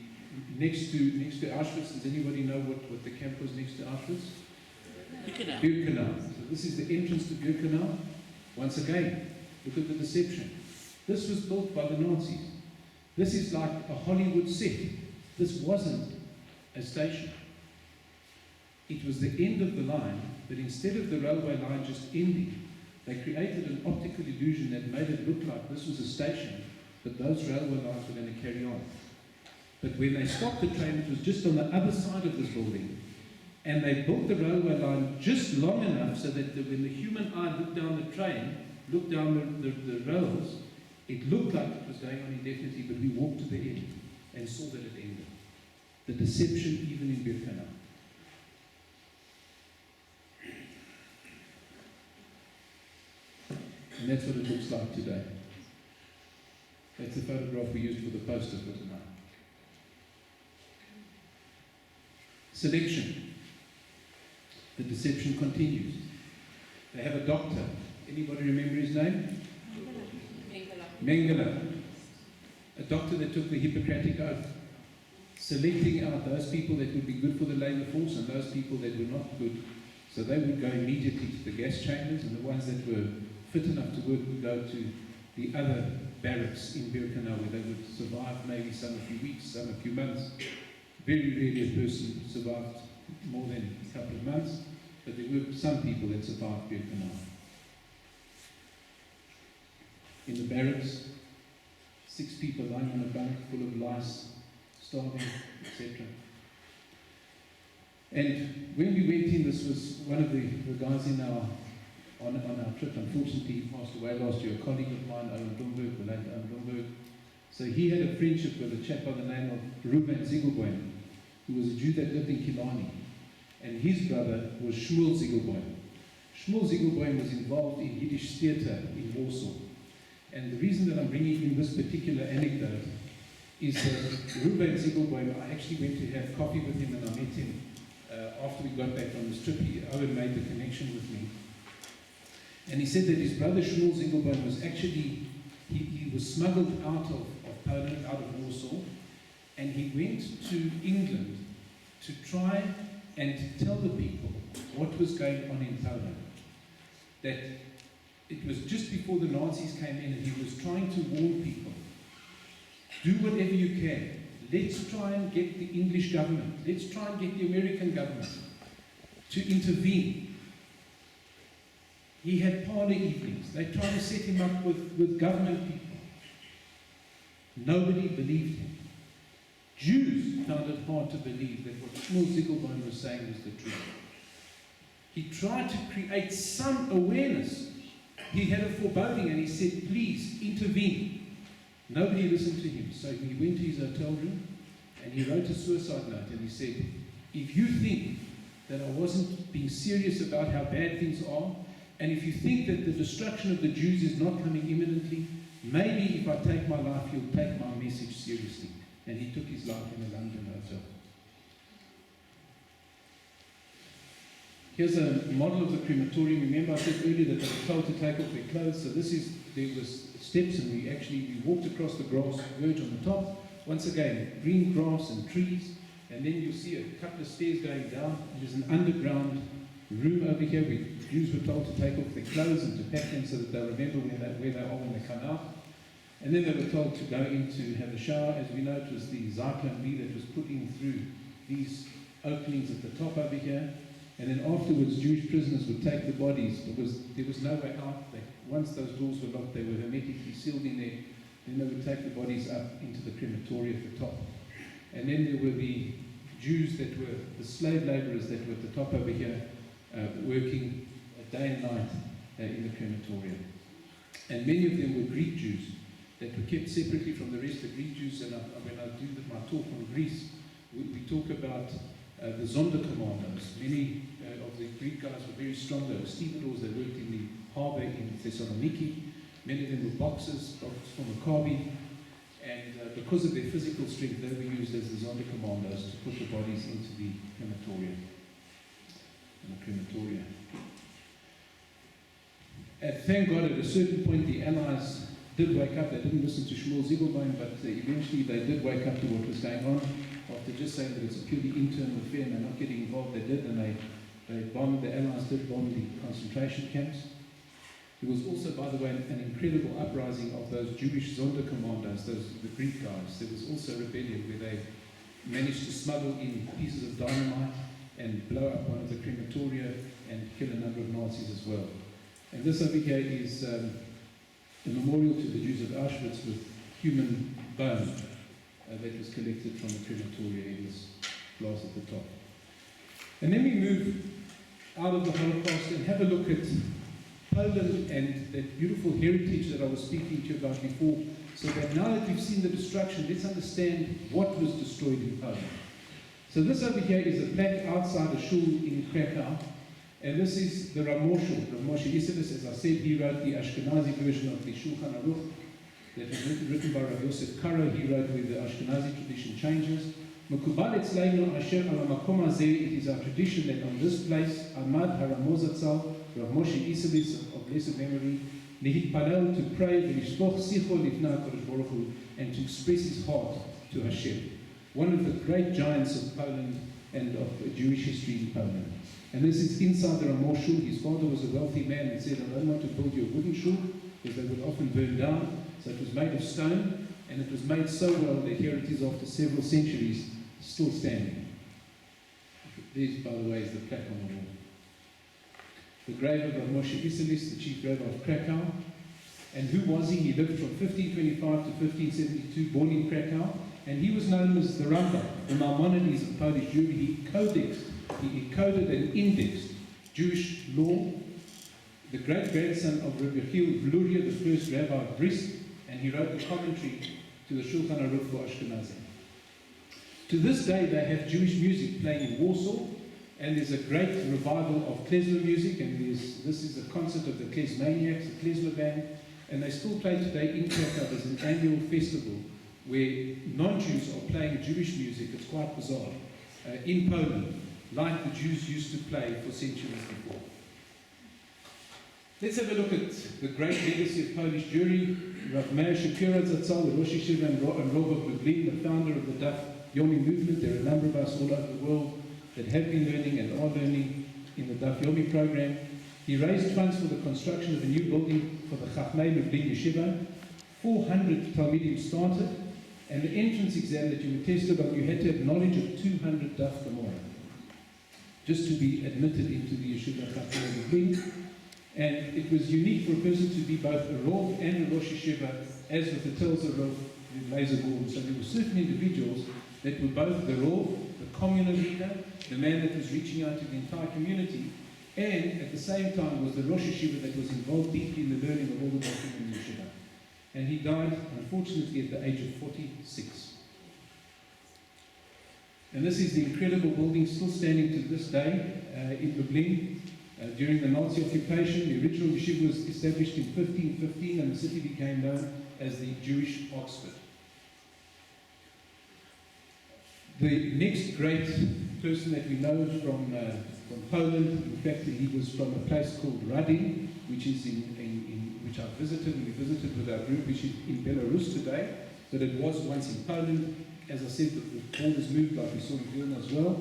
next to Auschwitz. Does anybody know what the camp was next to Auschwitz? Birkenau. So this is the entrance to Birkenau. Once again, look at the deception. This was built by the Nazis. This is like a Hollywood set. This wasn't a station. It was the end of the line, but instead of the railway line just ending, they created an optical illusion that made it look like this was a station, but those railway lines were going to carry on. But when they stopped the train, it was just on the other side of this building, and they built the railway line just long enough so that when the human eye looked down the train, looked down the rails, it looked like it was going on indefinitely, but we walked to the end and saw that it ended. The deception even in Birkenau. And that's what it looks like today. That's the photograph we used for the poster for tonight. Selection. The deception continues. They have a doctor. Anybody remember his name? Mengele. A doctor that took the Hippocratic Oath, selecting out those people that would be good for the labour force and those people that were not good. So they would go immediately to the gas chambers, and the ones that were fit enough to work would go to the other barracks in Birkenau, where they would survive maybe some a few weeks, some a few months. Very rarely a person survived more than a couple of months, but there were some people that survived Birkenau. In the barracks, 6 people lying on a bunk full of lice, starving, etc. And when we went in, this was one of the guys on our trip. Unfortunately, he passed away last year, a colleague of mine, Owen Blomberg, the late Owen Blomberg. So he had a friendship with a chap by the name of Ruben Ziegelboim, who was a Jew that lived in Killarney. And his brother was Shmuel Ziegelboim. Shmuel Ziegelboim was involved in Yiddish theatre in Warsaw. And the reason that I'm bringing in this particular anecdote is that Ruben Ziegelboim, I actually went to have coffee with him, and I met him after we got back from this trip. Owen made the connection with me. And he said that his brother Shmuel Ziegelboim was actually, he was smuggled out of Poland, out of Warsaw, and he went to England to try and tell the people what was going on in Poland. That it was just before the Nazis came in, and he was trying to warn people, do whatever you can. Let's try and get the English government, let's try and get the American government to intervene. He had parlor evenings. They tried to set him up with government people. Nobody believed him. Jews found it hard to believe that what Shmuel Ziegelboim was saying was the truth. He tried to create some awareness. He had a foreboding, and he said, please intervene. Nobody listened to him. So he went to his hotel room and he wrote a suicide note, and he said, if you think that I wasn't being serious about how bad things are, and if you think that the destruction of the Jews is not coming imminently, maybe if I take my life, you'll take my message seriously. And he took his life in a London hotel. Here's a model of the crematorium. Remember I said earlier that they were told to take off their clothes. So there was steps, and we walked across the grass verge on the top. Once again, green grass and trees, And then you'll see a couple of stairs going down. There's an underground room over here where Jews were told to take off their clothes and to pack them so that they'll remember where they are when they come out. And then they were told to go in to have a shower. As we know, it was the Raichlin that was put in through these openings at the top over here. And then afterwards, Jewish prisoners would take the bodies because there was no way out. Once those doors were locked, they were hermetically sealed in there. Then they would take the bodies up into the crematory at the top. And then there were the Jews that were the slave laborers that were at the top over here, working day and night in the crematorium. And many of them were Greek Jews that were kept separately from the rest of Greek Jews. And when I do my talk on Greece, we talk about the Sonderkommandos. Many of the Greek guys were very strong. They were stevedores. They worked in the harbour in Thessaloniki. Many of them were boxers from Maccabi. And because of their physical strength, they were used as the Sonderkommandos to put the bodies into the crematorium. And thank God, at a certain point, the Allies did wake up. They didn't listen to Shmuel Ziegelbein, but eventually they did wake up to what was going on. After just saying that it's a purely internal affair and they're not getting involved, they did, and they bombed, the Allies did bomb the concentration camps. There was also, by the way, an incredible uprising of those Jewish Sonderkommandos, the Greek guys. There was also a rebellion where they managed to smuggle in pieces of dynamite and blow up one of the crematoria and kill a number of Nazis as well. And this over here is a memorial to the Jews of Auschwitz with human bone that was collected from the crematoria in this glass at the top. And then we move out of the Holocaust and have a look at Poland and that beautiful heritage that I was speaking to you about before, so that now that we've seen the destruction, let's understand what was destroyed in Poland. So this over here is a plaque outside a shul in Krakow, and this is the Rav Moshe Isserles. As I said, he wrote the Ashkenazi version of the Shulchan Aruch that was written by Rav Yosef Karo. He wrote where the Ashkenazi tradition changes. It is our tradition that on this place, Ahmad Haramoz Zatzal, Rav Moshe Isserles of blessed memory, to pray and to express his heart to Hashem. One of the great giants of Poland and of Jewish history in Poland. And this is inside the Ramor Shul. His father was a wealthy man and said, I don't want to build you a wooden shul because they would often burn down. So it was made of stone, and it was made so well that here it is after several centuries still standing. This, by the way, is the plaque on the wall. The grave of Rav Moshe Isserles, the chief rabbi of Krakow. And who was he? He lived from 1525 to 1572, born in Krakow. And he was known as the Rambam, the Maimonides of Polish Jewry. He coded and indexed Jewish law, the great-grandson of Rabbi Hugh, the first rabbi of Brisk, and he wrote the commentary to the Shulchan Aruch for Ashkenazi. To this day, they have Jewish music playing in Warsaw, and there's a great revival of klezmer music, and this is a concert of the Klezmaniacs, the klezmer band, and they still play today in Krakow. There's an annual festival where non-Jews are playing Jewish music. It's quite bizarre. In Poland, like the Jews used to play for centuries before. Let's have a look at the great legacy of Polish Jewry. Rav Meir Shapiro Zatzal, the Rosh Yeshiva and Rov of Lublin, the founder of the Daf Yomi movement. There are a number of us all over the world that have been learning and are learning in the Daf Yomi program. He raised funds for the construction of a new building for the Chachmei Lublin Yeshiva. 400 Talmidim started, and the entrance exam that you were tested on, you had to have knowledge of 200 Daf Gemara just to be admitted into the Yeshiva Chachmei Lublin. And it was unique for a person to be both a Rov and a Rosh Yeshiva, as with the Telzer Rov, the Laser Gordon. So there were certain individuals that were both the Rov, the communal leader, the man that was reaching out to the entire community, and at the same time was the Rosh Yeshiva that was involved deeply in the learning of all the doctrine in the Yeshiva. And he died, unfortunately, at the age of 46. And this is the incredible building still standing to this day in Lublin. During the Nazi occupation, the original yeshiva was established in 1515, and the city became known as the Jewish Oxford. The next great person that we know from Poland, in fact, he was from a place called Radin, which is which I visited, and we visited with our group, which is in Belarus today, but it was once in Poland. as I said, the borders moved like we saw in Vilna as well.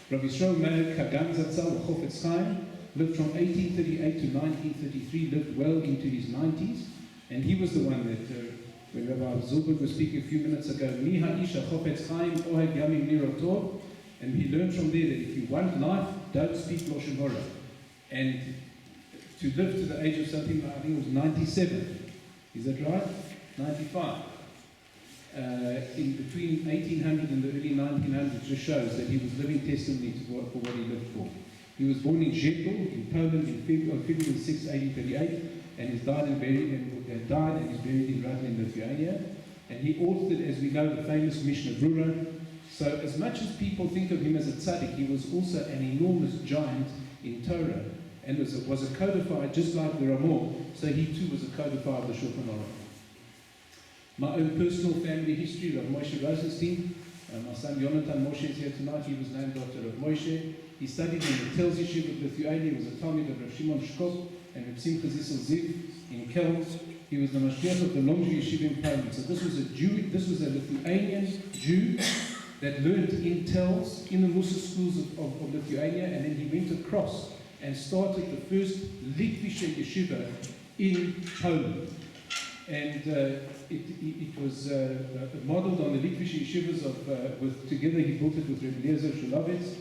Rabbi Yisrael Meir Kagan Zatzal, the Chofetz Chaim, lived from 1838 to 1933, lived well into his 90s, and he was the one that, when Rabbi Zilberg was speaking a few minutes ago, Mi ha'isha Chofetz Chaim ohed yamim nirotov, and he learned from there that if you want life, don't speak Lashon Hara. And to live to the age of something, I think it was 97, is that right? 95. In between 1800 and the early 1900s just shows that he was living testimony for what he lived for. He was born in Rzeszów in Poland on February 6, 1838, and died and is buried in Raichlin, Lithuania. And he authored, as we know, the famous Mishnah Brura. So as much as people think of him as a tzaddik, he was also an enormous giant in Torah, and was a codifier just like the Ramah, so he too was a codifier of the Shulchan Aruch. My own personal family history, Rav Moshe Rosenstein, my son Yonatan Moshe is here tonight. He was named after Rav Moshe. He studied in the Telz Yeshiva of Lithuania. He was a Talmud of Rav Shimon Shkop and Rav Simcha Zissel Ziv in Kelz. He was the Mashgiach of the Lomzhi Yeshiva in Poland. So this was a Lithuanian Jew that learned in Telz, in the Musa schools of Lithuania, and then he went across and started the first Litvische Yeshiva in Poland. And it was modeled on the Litvische Yeshivas together he built it with Rebbe Eliezer Shulovitz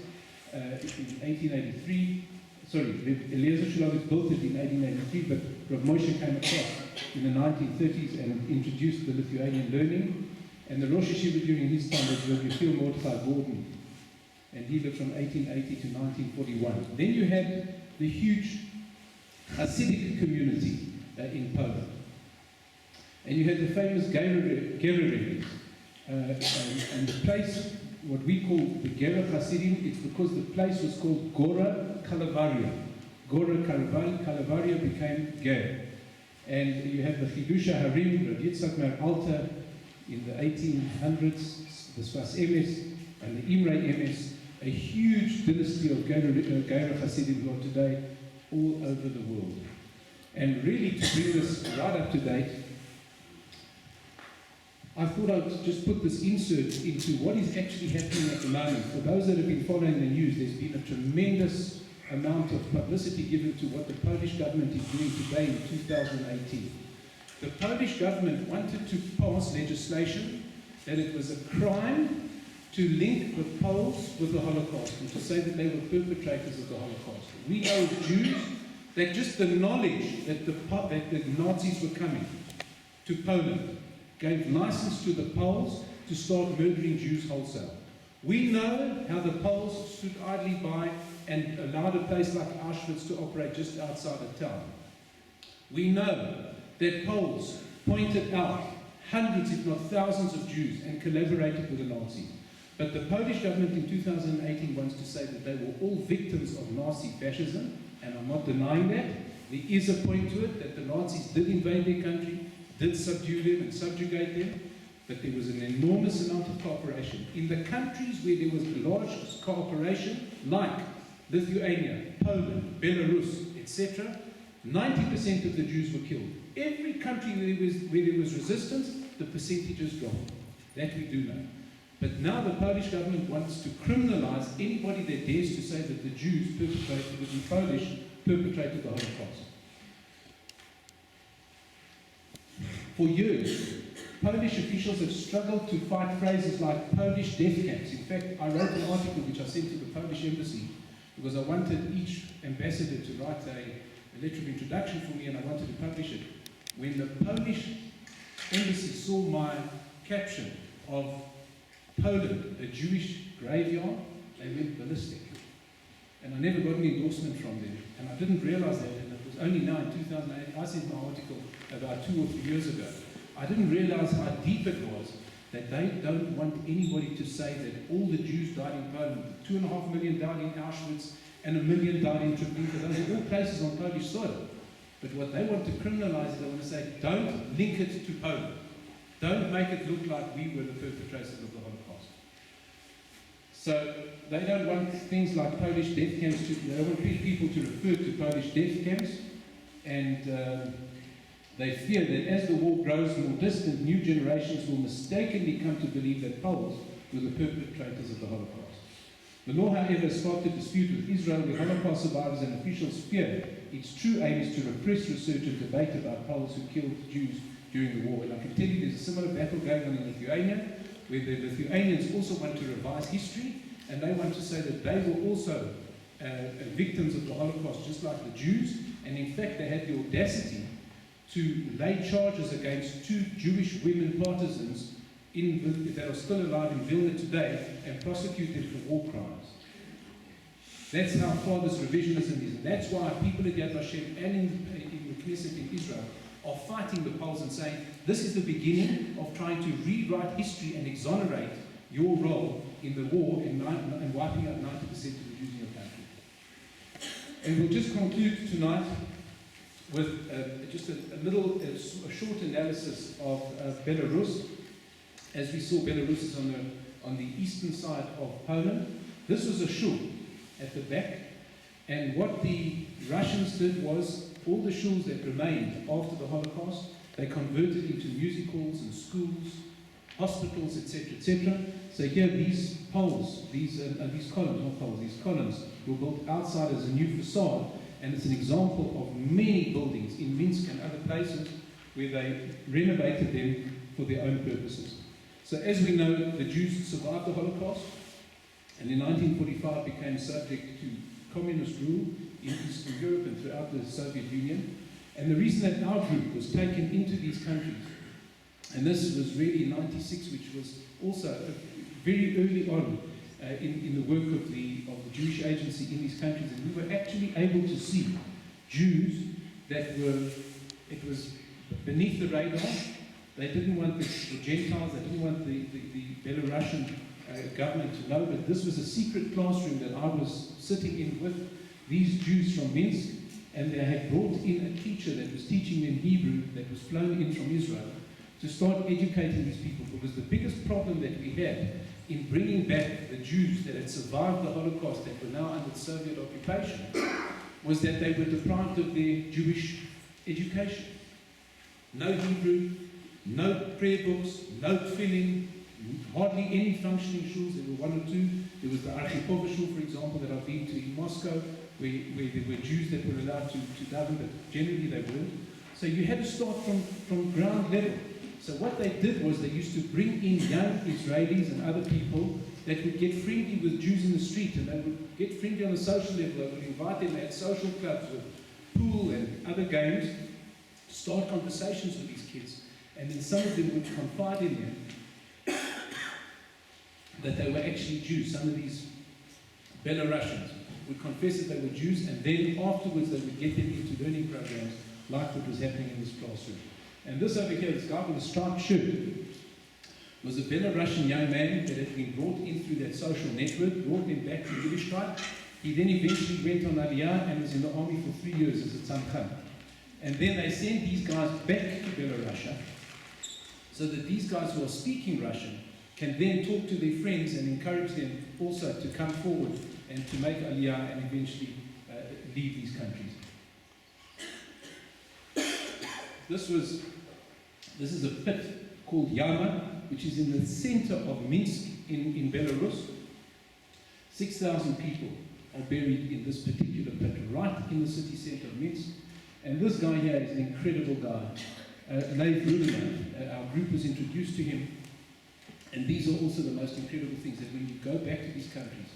in 1883. Sorry, Eliezer Shulovitz built it in 1883, but Rav Moshe came across in the 1930s and introduced the Lithuanian learning. And the Rosh Yeshiva during his time was Rabbi Phil Mordechai Gordon, and he lived from 1880 to 1941. Then you had the huge Hasidic community in Poland. And you had the famous Gererim, and the place, what we call the Gera Hasidim, it's because the place was called Gora Kalavaria. Gora Kalavaria became Ger. And you have the Chidusha Harim, Rav Yitzhak Meir Alter, in the 1800s, the Sfas Emes and the Imre Emes, a huge dynasty of Gera Hasidim who are today all over the world. And really, to bring this right up to date, I thought I'd just put this insert into what is actually happening at the moment. For those that have been following the news, there's been a tremendous amount of publicity given to what the Polish government is doing today in 2018. The Polish government wanted to pass legislation that it was a crime to link the Poles with the Holocaust and to say that they were perpetrators of the Holocaust. We know as Jews that just the knowledge that the Nazis were coming to Poland gave license to the Poles to start murdering Jews wholesale. We know how the Poles stood idly by and allowed a place like Auschwitz to operate just outside of town. We know that Poles pointed out hundreds, if not thousands, of Jews and collaborated with the Nazis. But the Polish government in 2018 wants to say that they were all victims of Nazi fascism, and I'm not denying that. There is a point to it that the Nazis did invade their country, did subdue them and subjugate them, but there was an enormous amount of cooperation. In the countries where there was large cooperation, like Lithuania, Poland, Belarus, etc., 90% of the Jews were killed. Every country where there was resistance, the percentages dropped. That we do know. But now the Polish government wants to criminalize anybody that dares to say that the Jews perpetrated the Holocaust. For years, Polish officials have struggled to fight phrases like Polish death camps. In fact, I wrote an article which I sent to the Polish embassy because I wanted each ambassador to write a letter of introduction for me, and I wanted to publish it. When the Polish embassy saw my caption of Poland, a Jewish graveyard, they went ballistic. And I never got an endorsement from them. And I didn't realize that, and it was only now in 2008, I sent my article about 2 or 3 years ago. I didn't realize how deep it was that they don't want anybody to say that all the Jews died in Poland. 2.5 million died in Auschwitz, and 1 million died in Treblinka. Those are all places on Polish soil. But what they want to criminalize, they want to say, don't link it to Poland. Don't make it look like we were the perpetrators of the Holocaust. So they don't want things like Polish death camps they don't want people to refer to Polish death camps, and they fear that as the war grows more distant, new generations will mistakenly come to believe that Poles were the perpetrators of the Holocaust. The law, however, sparked a dispute with Israel, where Holocaust survivors and officials fear its true aim is to repress research and debate about Poles who killed Jews during the war. And I can tell you there's a similar battle going on in Lithuania, where the Lithuanians also want to revise history, and they want to say that they were also victims of the Holocaust, just like the Jews. And in fact, they had the audacity to lay charges against 2 Jewish women partisans that are still alive in Vilna today and prosecute them for war crimes. That's how far this revisionism is. And that's why people at Yad Vashem and in the Knesset in Israel are fighting the Poles and saying, this is the beginning of trying to rewrite history and exonerate your role in the war and wiping out 90% of the Jews in your country. And we'll just conclude tonight with just a short analysis of Belarus. As we saw, Belarus is on the eastern side of Poland. This was a shul at the back, and what the Russians did was all the shuls that remained after the Holocaust, they converted into music halls and schools, hospitals, etc., etc. So here, these poles, these columns were built outside as a new facade, and it's an example of many buildings in Minsk and other places where they renovated them for their own purposes. So as we know, the Jews survived the Holocaust, and in 1945 became subject to communist rule in Eastern Europe and throughout the Soviet Union. And the reason that our group was taken into these countries, and this was really in '96, which was also very early on in the work of the Jewish agency in these countries, and we were actually able to see Jews that it was beneath the radar. They didn't want the Gentiles, they didn't want the Belarusian government to know, but this was a secret classroom that I was sitting in with these Jews from Minsk, and they had brought in a teacher that was teaching them Hebrew that was flown in from Israel to start educating these people, because the biggest problem that we had in bringing back the Jews that had survived the Holocaust, that were now under Soviet occupation, was that they were deprived of their Jewish education. No Hebrew, no prayer books, no tefillin, hardly any functioning shuls. There were one or two. There was the Archipova shul, for example, that I've been to in Moscow, where there were Jews that were allowed to daven, but generally they weren't. So you had to start from ground level. So what they did was they used to bring in young Israelis and other people that would get friendly with Jews in the street, and they would get friendly on a social level. They would invite them, they had social clubs with pool and other games, start conversations with these kids. And then some of them would confide in them that they were actually Jews. Some of these Belarusians would confess that they were Jews, and then afterwards they would get them into learning programs like what was happening in this classroom. And this over here, this guy with a striped shirt, was a Belarusian young man that had been brought in through that social network, brought them back to Yiddishkeit. He then eventually went on Aliyah and was in the army for 3 years as a tzamchan. And then they sent these guys back to Belarus, so that these guys who are speaking Russian can then talk to their friends and encourage them also to come forward and to make Aliyah and eventually leave these countries. This is a pit called Yama, which is in the center of Minsk in Belarus. 6,000 people are buried in this particular pit, right in the city center of Minsk. And this guy here is an incredible guy. Leif Ruderman, our group was introduced to him, and these are also the most incredible things, that when you go back to these countries,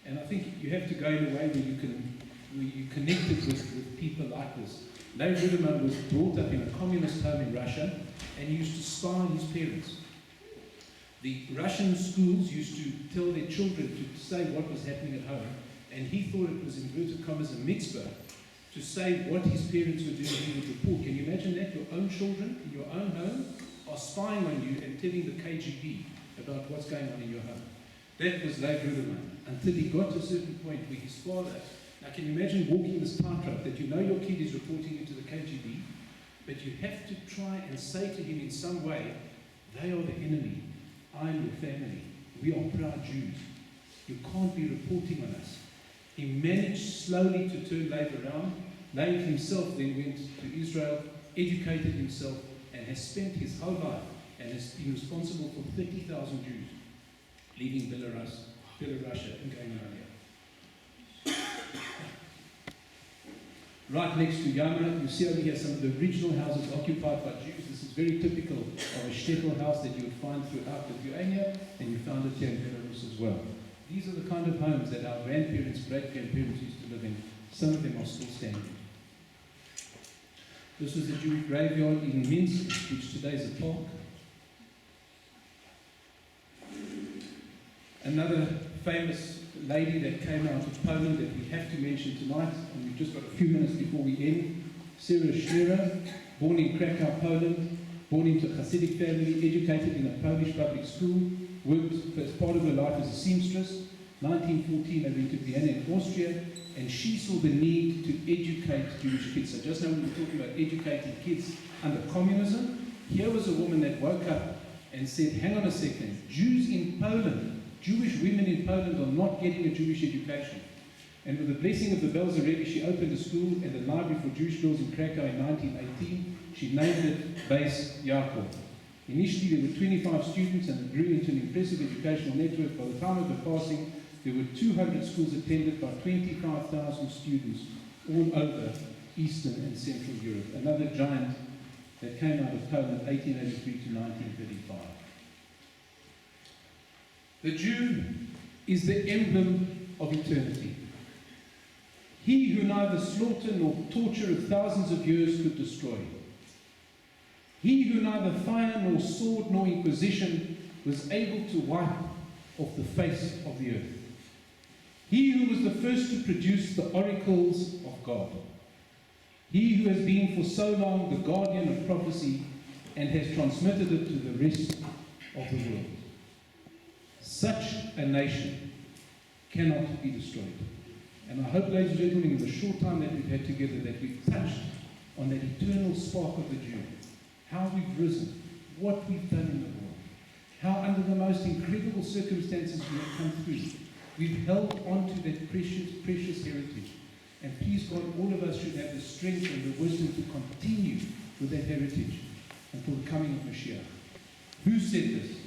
and I think you have to go in a way where you connected with people like this. Leif Ruderman was brought up in a communist home in Russia, and he used to spy on his parents. The Russian schools used to tell their children to say what was happening at home, and he thought it was, inverted commas, a mitzvah to say what his parents were doing. He would report. Can you imagine that? Your own children in your own home are spying on you and telling the KGB about what's going on in your home. That was Leif Ruderman, until he got to a certain point where his father, now can you imagine walking this tightrope that you know your kid is reporting you to the KGB, but you have to try and say to him in some way, they are the enemy, I am your family, we are proud Jews, you can't be reporting on us. He managed slowly to turn Leif around. Leif himself then went to Israel, educated himself, and has spent his whole life and has been responsible for 30,000 Jews. leaving Belarus and going around here. Right next to Yama, you see over here some of the original houses occupied by Jews. This is very typical of a shtetl house that you would find throughout Lithuania, and you found it here in Belarus as well. These are the kind of homes that our grandparents, great-grandparents used to live in. Some of them are still standing. This was the Jewish graveyard in Minsk, which today is a park. Another famous lady that came out of Poland that we have to mention tonight, and we've just got a few minutes before we end, Schlar, born in Krakow, Poland, born into a Hasidic family, educated in a Polish public school, worked as part of her life as a seamstress. 1914, they went to Vienna in Austria, and she saw the need to educate Jewish kids. So just now we were talking about educating kids under communism. Here was a woman that woke up and said, hang on a second, Jews in Poland, Jewish women in Poland are not getting a Jewish education. And with the blessing of the Belzer Rebbe, she opened a school and a library for Jewish girls in Krakow in 1918. She named it Base Yaakov. Initially there were 25 students and it grew into an impressive educational network. By the time of the passing, there were 200 schools attended by 25,000 students all over Eastern and Central Europe. Another giant that came out of Poland 1883 to 1935. The Jew is the emblem of eternity. He who neither slaughter nor torture of thousands of years could destroy. He who neither fire nor sword nor inquisition was able to wipe off the face of the earth. He who was the first to produce the oracles of God. He who has been for so long the guardian of prophecy and has transmitted it to the rest of the world. Such a nation cannot be destroyed. And I hope, ladies and gentlemen, in the short time that we've had together, that we've touched on that eternal spark of the Jew, how we've risen, what we've done in the world, how under the most incredible circumstances we have come through. We've held on to that precious, precious heritage. And please God, all of us should have the strength and the wisdom to continue with that heritage until the coming of Mashiach. Who said this?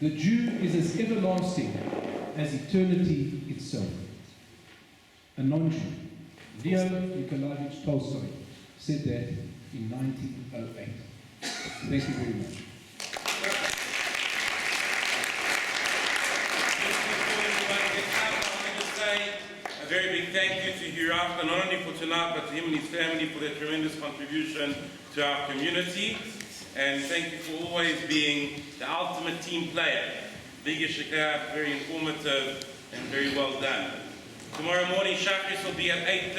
The Jew is as everlasting as eternity itself. A non-Jew, Leo Nikolaevich Tolstoy, said that in 1908. Thank you very much. A very big thank you to Hugh, not only for tonight, but to him and his family for their tremendous contribution to our community. And thank you for always being the ultimate team player. Big Yeshikah, very informative and very well done. Tomorrow morning, Shachris will be at 8:30.